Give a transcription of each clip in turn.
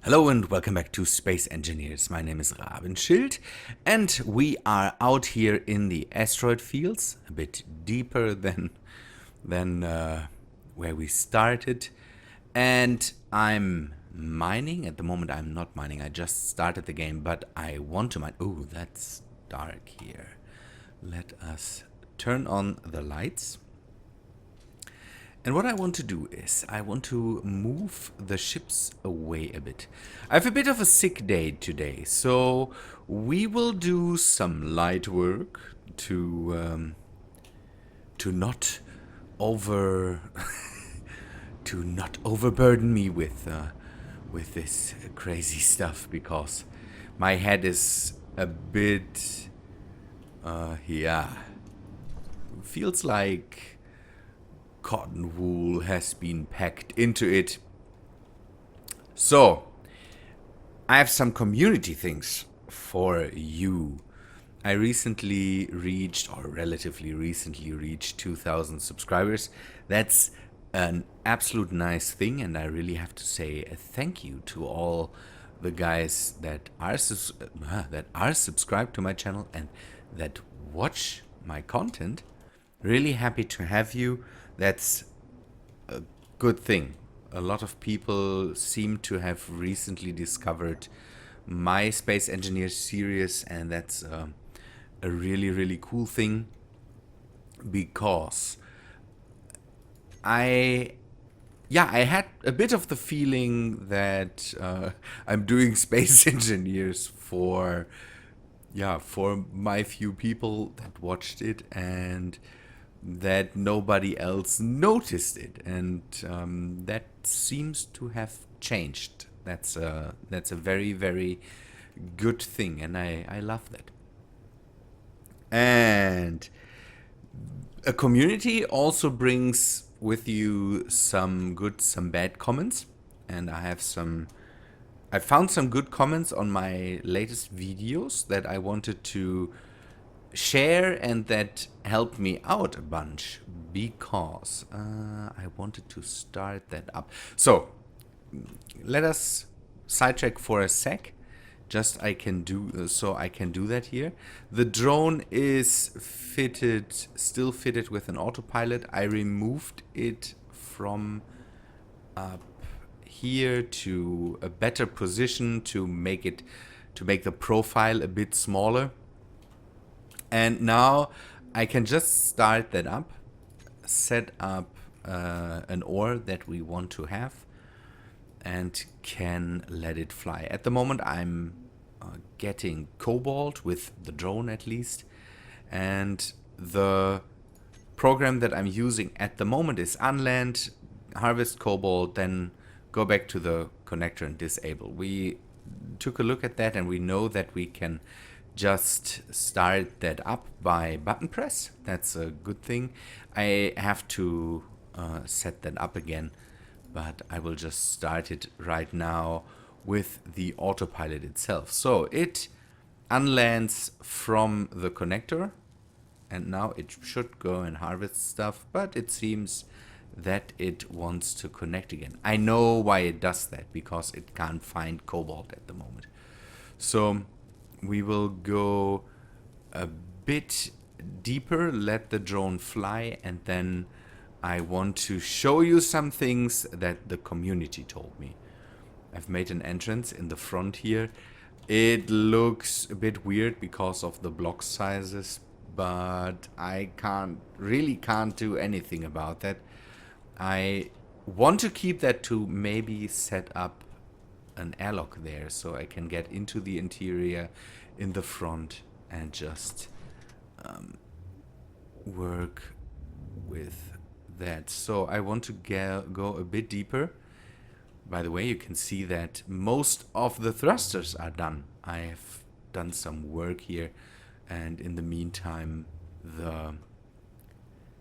Hello and welcome back to Space Engineers. My name is Rabenschild and we are out here in the asteroid fields, a bit deeper than where we started. And I'm mining. At the moment I'm not mining, I just started the game, but I want to mine. Oh, that's dark here. Let us turn on the lights. And what I want to do is, I want to move the ships away a bit. I have a bit of a sick day today, so we will do some light work to not over to not overburden me with this crazy stuff, because my head is a bit feels like cotton wool has been packed into it. So, I have some community things for you. I recently reached, or relatively recently reached, 2,000 subscribers. That's an absolute nice thing, and I really have to say a thank you to all the guys that are subscribed to my channel and that watch my content. Really happy to have you. That's a good thing. A lot of people seem to have recently discovered my Space Engineer series, and that's a really, really cool thing, because I had a bit of the feeling that I'm doing Space Engineers for my few people that watched it, and that nobody else noticed it, and that seems to have changed. That's a very, very good thing, and I love that. And a community also brings with you some good, some bad comments, and I found some good comments on my latest videos that I wanted to share, and that helped me out a bunch, because I wanted to start that up. So let us sidetrack for a sec. Just I can do that here. The drone is still fitted with an autopilot. I removed it from up here to a better position to make the profile a bit smaller. And now I can just start that up, set up an ore that we want to have, and can let it fly. At the moment I'm getting cobalt with the drone, at least, and the program that I'm using at the moment is unland, harvest cobalt, then go back to the connector and disable. We took a look at that, and we know that we can just start that up by button press. That's a good thing. I have to set that up again, but I will just start it right now with the autopilot itself. So it unlands from the connector, and now it should go and harvest stuff, but it seems that it wants to connect again. I know why it does that, because it can't find cobalt at the moment. So we will go a bit deeper, let the drone fly, and then I want to show you some things that the community told me. I've made an entrance in the front here. It looks a bit weird because of the block sizes, but I really can't do anything about that. I want to keep that to maybe set up an airlock there, so I can get into the interior in the front and just work with that. So I want to go a bit deeper. By the way, you can see that most of the thrusters are done. I have done some work here, and in the meantime the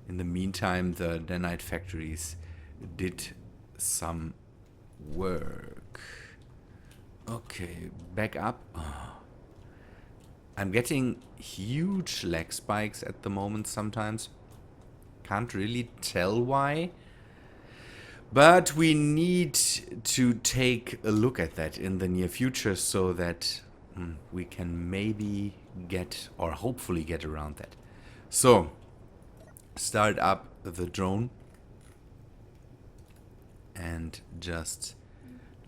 Nanite factories did some work. Okay, back up. Oh. I'm getting huge lag spikes at the moment sometimes. Can't really tell why. But we need to take a look at that in the near future so that we can maybe get, or hopefully get around that. So, start up the drone and just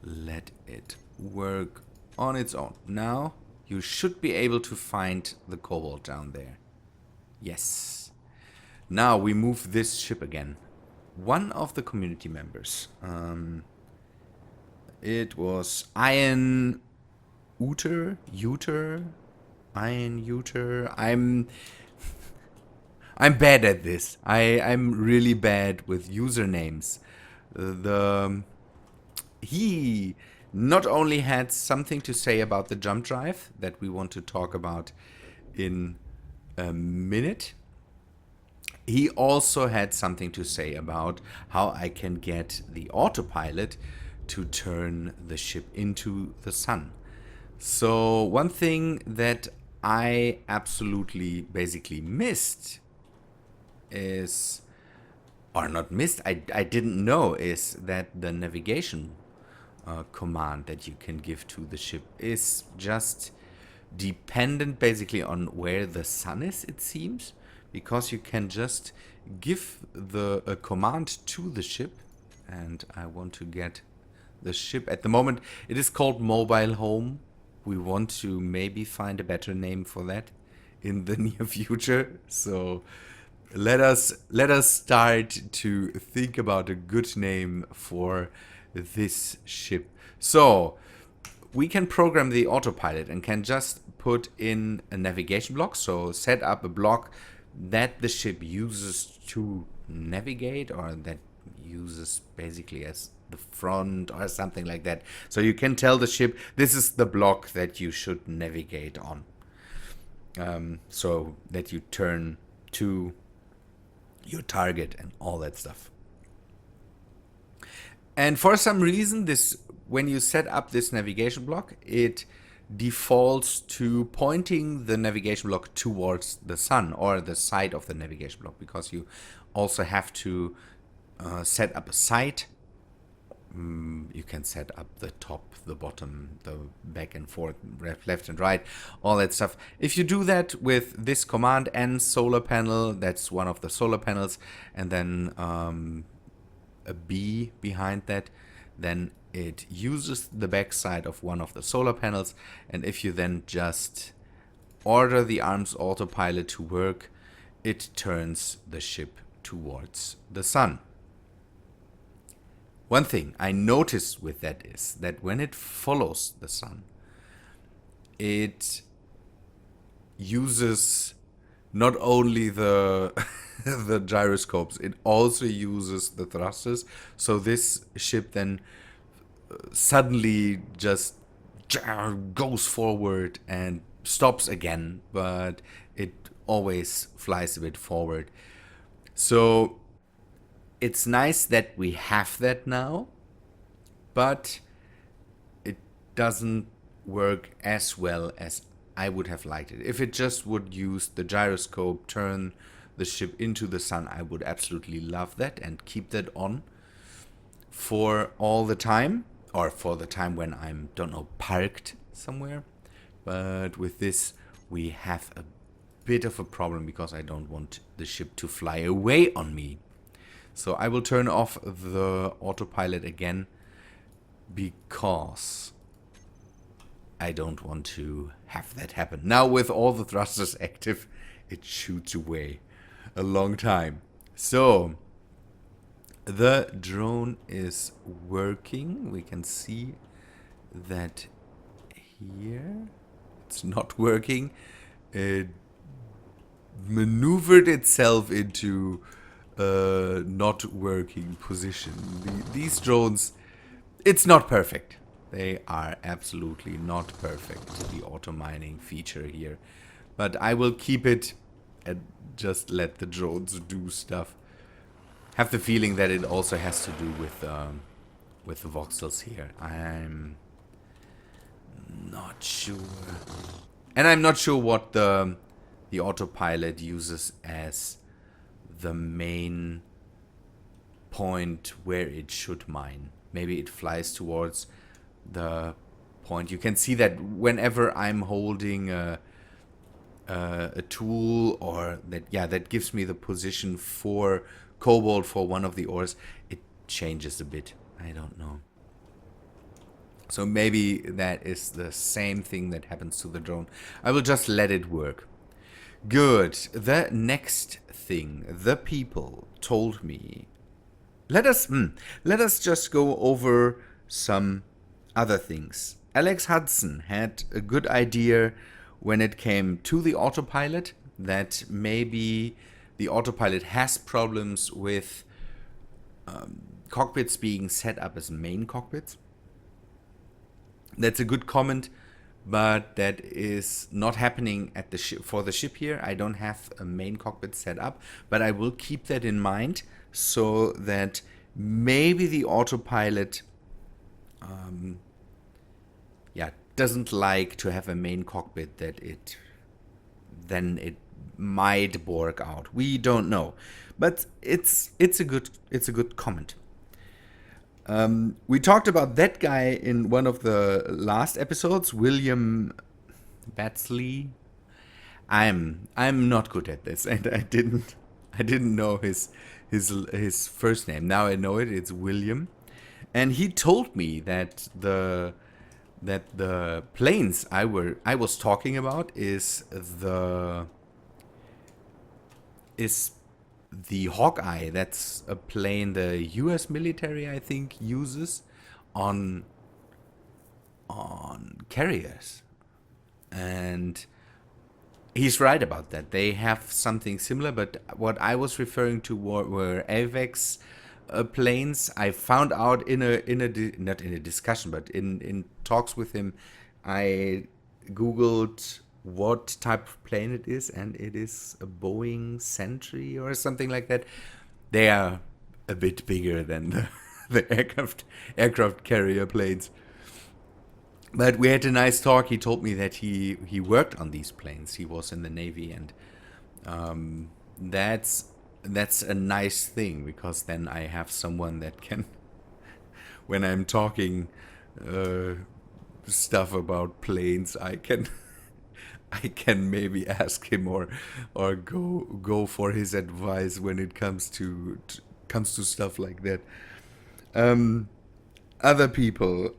let it work on its own. Now, you should be able to find the cobalt down there. Yes. Now we move this ship again. One of the community members, it was Iron Uter. I'm bad at this. I'm really bad with usernames. He not only had something to say about the jump drive that we want to talk about in a minute, he also had something to say about how I can get the autopilot to turn the ship into the sun. So one thing that I absolutely basically missed is, or not missed, I didn't know, is that the navigation command that you can give to the ship is just dependent basically on where the sun is, it seems. Because you can just give a command to the ship, and I want to get the ship. At the moment, it is called Mobile Home. We want to maybe find a better name for that in the near future. So let us start to think about a good name for this ship. So we can program the autopilot and can just put in a navigation block. So set up a block that the ship uses to navigate, or that uses basically as the front or something like that. So you can tell the ship, this is the block that you should navigate on. So that you turn to your target and all that stuff. And for some reason, when you set up this navigation block, it defaults to pointing the navigation block towards the sun, or the side of the navigation block, because you also have to set up a sight. You can set up the top, the bottom, the back and forth, left and right, all that stuff. If you do that with this command and solar panel, that's one of the solar panels, and then a B behind that, then it uses the backside of one of the solar panels. And if you then just order the ARMS autopilot to work, it turns the ship towards the sun. One thing I noticed with that is that when it follows the sun, it uses not only the the gyroscopes, it also uses the thrusters. So this ship then suddenly just goes forward and stops again, but it always flies a bit forward. So it's nice that we have that now, but it doesn't work as well as I would have liked it. If it just would use the gyroscope, turn the ship into the sun, I would absolutely love that and keep that on for all the time, or for the time when I'm, don't know, parked somewhere. But with this, we have a bit of a problem because I don't want the ship to fly away on me. So I will turn off the autopilot again because I don't want to have that happen. Now with all the thrusters active, it shoots away a long time. So the drone is working. We can see that here. It's not working. It maneuvered itself into a not working position. These drones, it's not perfect. They are absolutely not perfect, the auto mining feature here. But I will keep it and just let the drones do stuff. Have the feeling that it also has to do with the voxels here. I'm not sure. And I'm not sure what the autopilot uses as the main point where it should mine. Maybe it flies towards the point. You can see that whenever I'm holding a tool, or that gives me the position for cobalt for one of the ores, it changes a bit. I don't know. So maybe that is the same thing that happens to the drone. I will just let it work. Good. The next thing, the people told me. Let us just go over some other things. Alex Hudson had a good idea when it came to the autopilot, that maybe the autopilot has problems with cockpits being set up as main cockpits. That's a good comment, but that is not happening at the ship. For the ship here, I don't have a main cockpit set up, but I will keep that in mind, so that maybe the autopilot doesn't like to have a main cockpit, that it might bork out. We don't know, but it's a good comment. We talked about that guy in one of the last episodes, William Batsley. I'm not good at this, and I didn't know his first name. Now I know it. It's William, and he told me that the planes I was talking about is the Hawkeye. That's a plane the US military, I think, uses on carriers. And he's right about that. They have something similar, but what I was referring to were AVEX planes. I found out not in a discussion, but in talks with him, I googled what type of plane it is, and it is a Boeing Sentry or something like that. They are a bit bigger than the aircraft carrier planes. But we had a nice talk. He told me that he worked on these planes. He was in the Navy, and that's a nice thing, because then I have someone that can, when I'm talking stuff about planes, I can maybe ask him or go for his advice when it comes to stuff like that. Other people,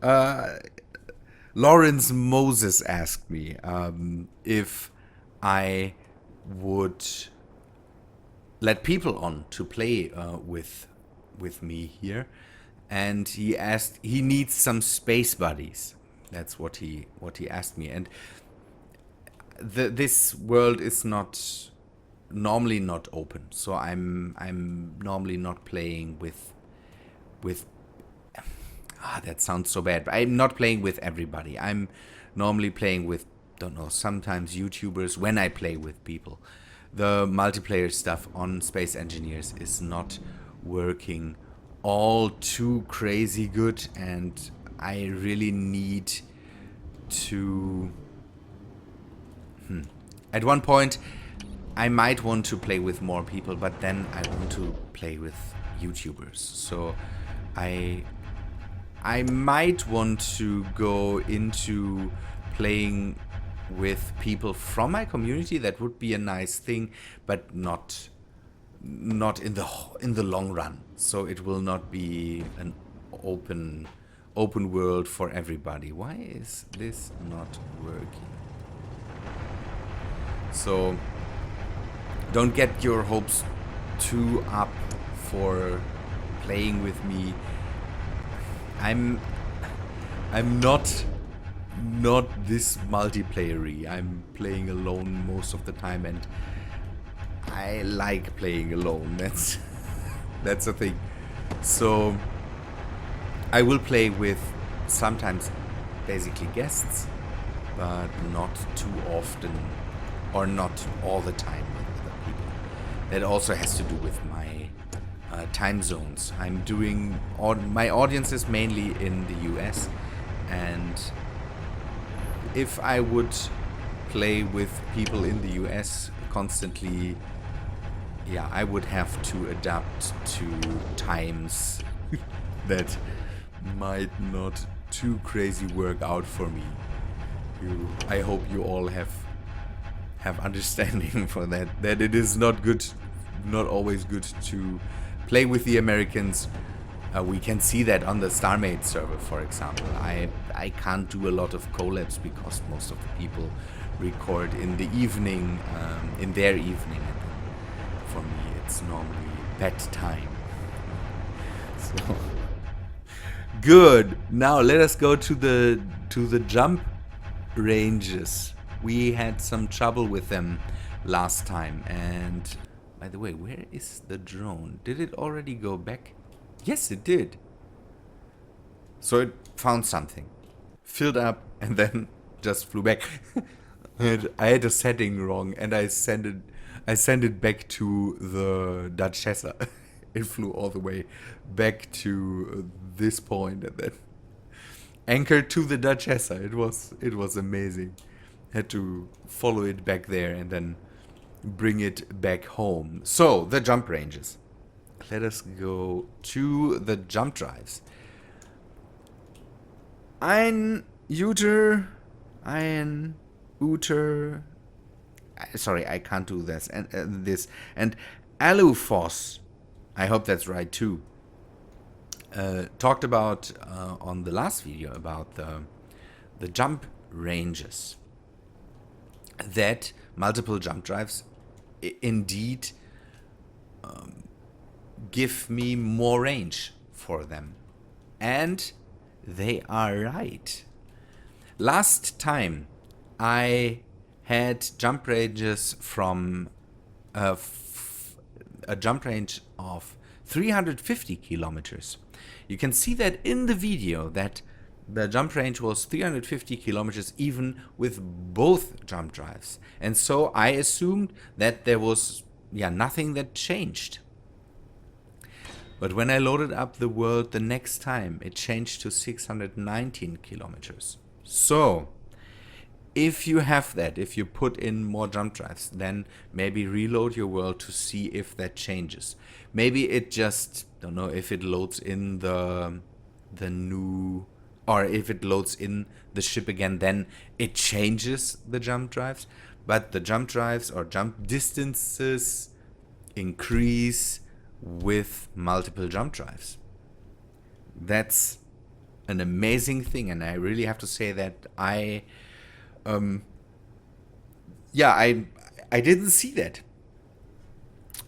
Lawrence Moses asked me if I would let people on to play with me here, and he needs some space buddies. That's what he asked me, and this world is normally not open, so I'm normally not playing with that sounds so bad, but I'm not playing with everybody. I'm normally playing with, sometimes YouTubers when I play with people. The multiplayer stuff on Space Engineers is not working all too crazy good, and I really need to... At one point, I might want to play with more people, but then I want to play with YouTubers. So I might want to go into playing with people from my community. That would be a nice thing, but not in the long run. So it will not be an open world for everybody. Why is this not working? So don't get your hopes too up for playing with me. I'm not this multiplayer-y. I'm playing alone most of the time, and I like playing alone. That's the thing. So I will play with sometimes basically guests, but not too often, or not all the time with other people. That also has to do with my time zones. I'm doing my audience is mainly in the US, and if I would play with people in the US constantly, yeah, I would have to adapt to times that might not too crazy work out for me. I hope you all have understanding for that. That it is not good, not always good to play with the Americans. We can see that on the Starmade server, for example. I can't do a lot of collabs because most of the people record in the evening, in their evening. And for me, it's normally bedtime. So good. Now let us go to the jump ranges. We had some trouble with them last time. And by the way, where is the drone? Did it already go back? Yes, it did. So it found something, filled up, and then just flew back. And I had a setting wrong, and I sent it back to the Duchessa. It flew all the way back to this point, and then anchored to the Duchessa. It was amazing. Had to follow it back there and then bring it back home. So the jump ranges. Let us go to the jump drives. Ein Uter. Sorry, I can't do this. And this. And Alufos. I hope that's right too. Talked about on the last video about the jump ranges. That multiple jump drives indeed give me more range for them. And they are right. Last time I had jump ranges from a jump range of 350 kilometers. You can see that in the video that the jump range was 350 kilometers even with both jump drives. And so I assumed that there was nothing that changed. But when I loaded up the world the next time, it changed to 619 kilometers. So if you have that, if you put in more jump drives, then maybe reload your world to see if that changes. Maybe it just, don't know, if it loads in the new, or if it loads in the ship again, then it changes the jump drives. But the jump drives or jump distances increase with multiple jump drives. That's an amazing thing, and I really have to say that I didn't see that,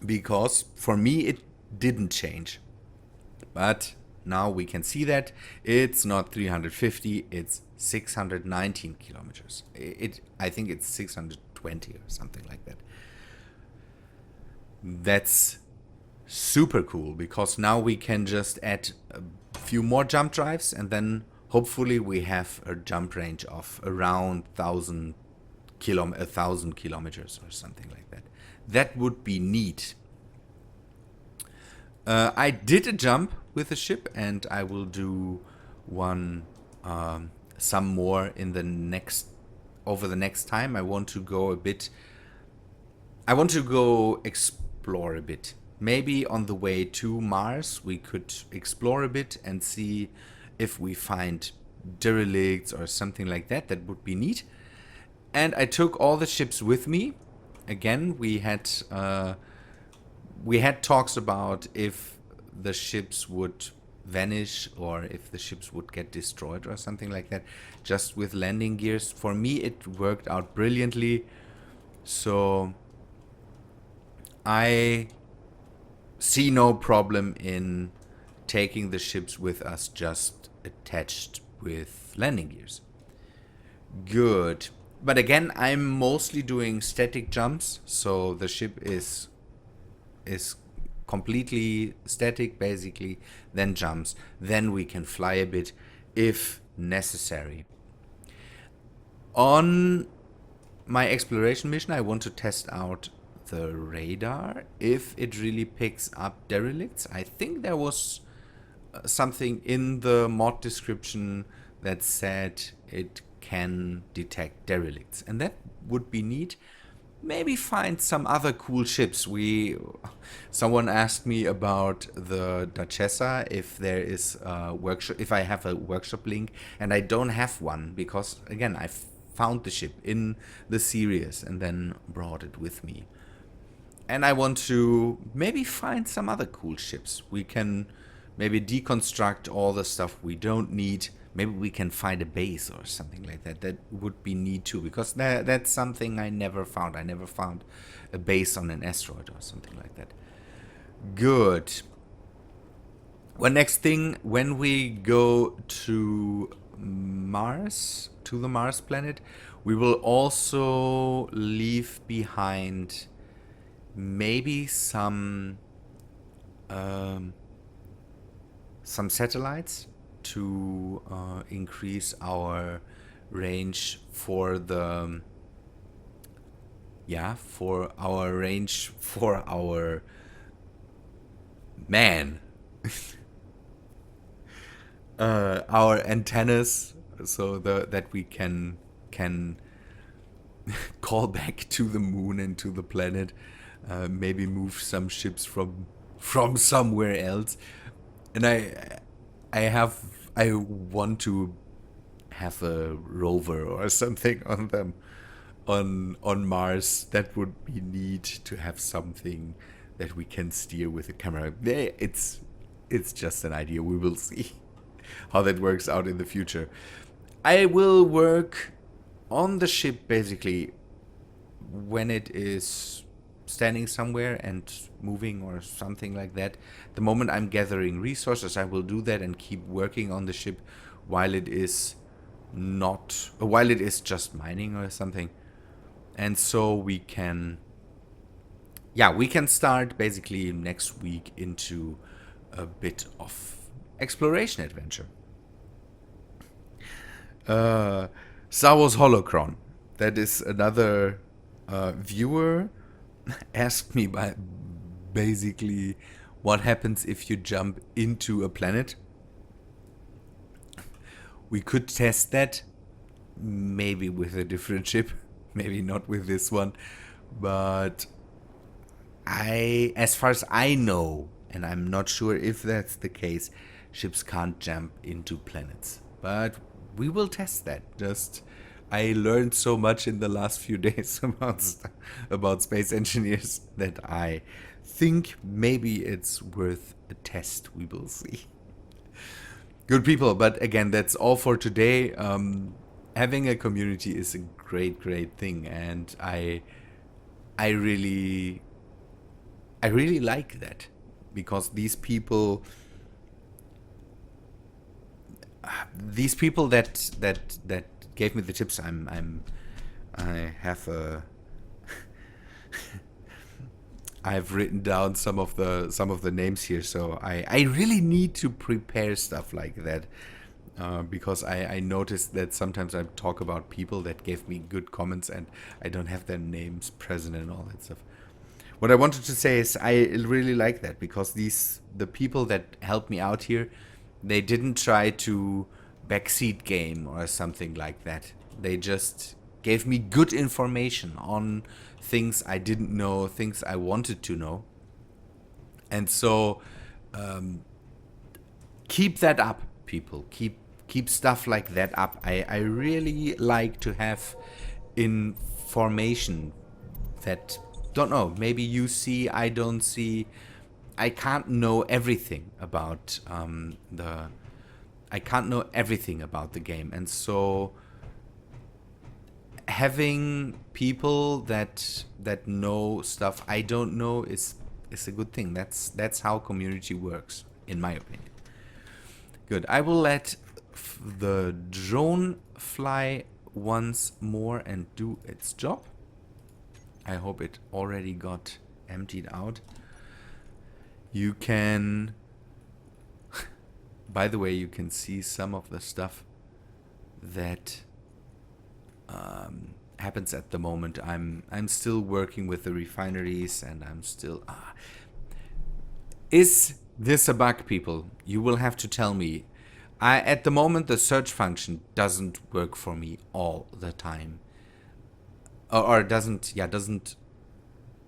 because for me it didn't change. But now we can see that it's not 350, it's 619 kilometers. I think it's 620 or something like that. That's super cool, because now we can just add a few more jump drives, and then hopefully we have a jump range of around 1,000 kilometers or something like that. That would be neat. I did a jump with the ship, and I will do some more in over the next time. I want to go explore a bit. Maybe on the way to Mars we could explore a bit and see if we find derelicts or something like that. That would be neat. And I took all the ships with me. Again, we had talks about if the ships would vanish or if the ships would get destroyed or something like that, just with landing gears. For me, it worked out brilliantly. So I see no problem in taking the ships with us just attached with landing gears. Good. But again, I'm mostly doing static jumps, so the ship is completely static basically, then jumps, then we can fly a bit if necessary. On my exploration mission, I want to test out the radar, if it really picks up derelicts. I think there was something in the mod description that said it can detect derelicts, and that would be neat. maybe find some other cool ships. Someone asked me about the Duchessa, if there is a workshop, if I have a workshop link, and I don't have one because again I found the ship in the series and then brought it with me. And I want to maybe find some other cool ships. We can maybe deconstruct all the stuff we don't need. Maybe we can find a base or something like that. That would be neat too, because that's something I never found. I never found a base on an asteroid or something like that. Good. One next thing, when we go to Mars, to the Mars planet, we will also leave behind maybe some satellites to increase our range for the for our man our antennas, so that we can call back to the moon and to the planet, maybe move some ships from somewhere else. And I want to have a rover or something on them on Mars. That would be neat to have something that we can steer with a camera. It's just an idea. We will see how that works out in the future. I will work on the ship basically when it is standing somewhere and moving or something like that. The moment I'm gathering resources, I will do that and keep working on the ship while it is just mining or something. And so we can start basically next week into a bit of exploration adventure. Star Wars Holocron. That is another viewer asked me basically what happens if you jump into a planet. We could test that, maybe with a different ship, maybe not with this one, but as far as I know, and I'm not sure if that's the case, ships can't jump into planets. But we will test that. I learned so much in the last few days about space engineers that I think maybe it's worth a test. We will see. Good people, but again, that's all for today. Having a community is a great thing, and I really like that, because these people that gave me the tips, I've written down some of the names here, so I really need to prepare stuff like that, because I noticed that sometimes I talk about people that gave me good comments and I don't have their names present and all that stuff. What I wanted to say is I really like that, because the people that helped me out here, they didn't try to backseat game or something like that. They just gave me good information on things I didn't know, things I wanted to know. And so keep that up, people. Keep stuff like that up. I really like to have information that, don't know, maybe you see, I don't see. I can't know everything about the game, and so having people that know stuff I don't know is a good thing. That's how community works, in my opinion. Good. I will let the drone fly once more and do its job. I hope it already got emptied out. You can, by the way, you can see some of the stuff that happens at the moment. I'm still working with the refineries, and I'm still. Is this a bug, people? You will have to tell me. At the moment, the search function doesn't work for me all the time. or doesn't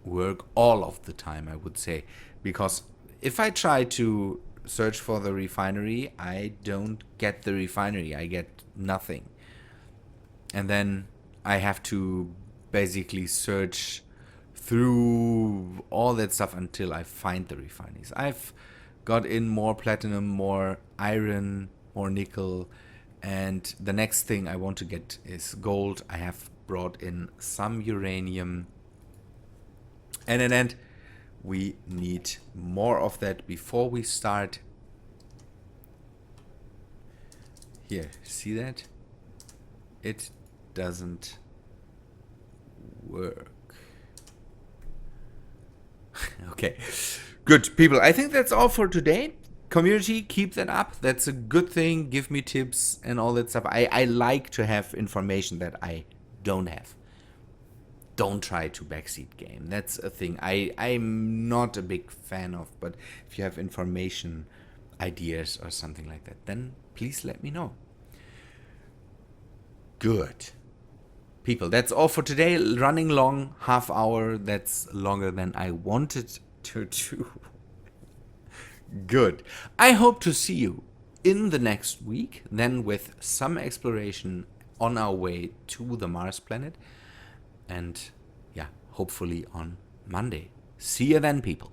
work all of the time, I would say, because if I try to search for the refinery, I don't get the refinery. I get nothing. And then I have to basically search through all that stuff until I find the refineries. I've got in more platinum, more iron, more nickel, and the next thing I want to get is gold. I have brought in some uranium, and in the end, we need more of that before we start. Here, see that? It doesn't work. Okay, good people. I think that's all for today. Community, keep that up. That's a good thing. Give me tips and all that stuff. I like to have information that I don't have. Don't try to backseat game. That's a thing I'm not a big fan of. But if you have information, ideas or something like that, then please let me know. Good. People, that's all for today. Running long, half hour. That's longer than I wanted to do. Good. I hope to see you in the next week, then with some exploration on our way to the Mars planet. And yeah, hopefully on Monday. See you then, people.